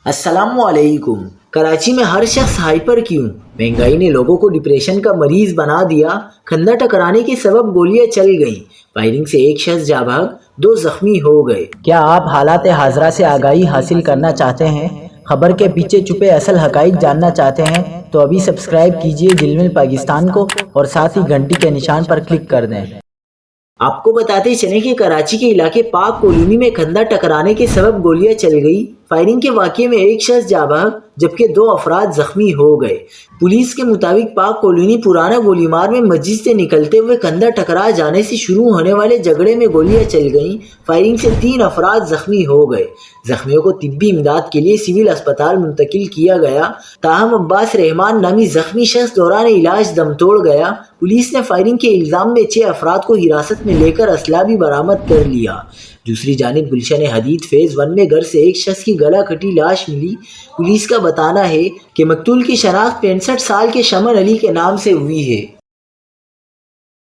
السلام علیکم۔ کراچی میں ہر شخص ہائپر کیوں؟ مہنگائی نے لوگوں کو ڈپریشن کا مریض بنا دیا۔ کھندا ٹکرانے کے سبب گولیاں چل گئیں۔ فائرنگ سے ایک شخص جاں بحق، 2 زخمی ہو گئے۔ کیا آپ حالات حاضرہ سے آگاہی حاصل کرنا چاہتے ہیں؟ خبر کے پیچھے چھپے اصل حقائق جاننا چاہتے ہیں تو ابھی سبسکرائب کیجئے جلمل پاکستان کو اور ساتھ ہی گھنٹی کے نشان پر کلک کر دیں۔ آپ کو بتاتے چلیں کہ کراچی کے علاقے پاک کالونی میں کھندا ٹکرانے کے سبب گولیاں چل گئی۔ فائرنگ کے واقعے میں ایک شخص جاں بحق جبکہ 2 افراد زخمی ہو گئے۔ پولیس کے مطابق پاک کالونی پرانا گولی مار میں مسجد سے نکلتے ہوئے کھندا ٹکرا جانے سے شروع ہونے والے جھگڑے میں گولیاں چل گئیں۔ فائرنگ سے 3 افراد زخمی ہو گئے۔ زخمیوں کو طبی امداد کے لیے سول اسپتال منتقل کیا گیا، تاہم عباس رحمان نامی زخمی شخص دوران علاج دم توڑ گیا۔ پولیس نے فائرنگ کے الزام میں 6 افراد کو حراست میں لے کر اسلحہ بھی برآمد کر لیا۔ دوسری جانب گلشن حدید فیز 1 میں گھر سے ایک شخص کی گلا کٹی لاش ملی۔ پولیس کا بتانا ہے کہ مقتول کی شناخت 65 سال کے شمن علی کے نام سے ہوئی ہے۔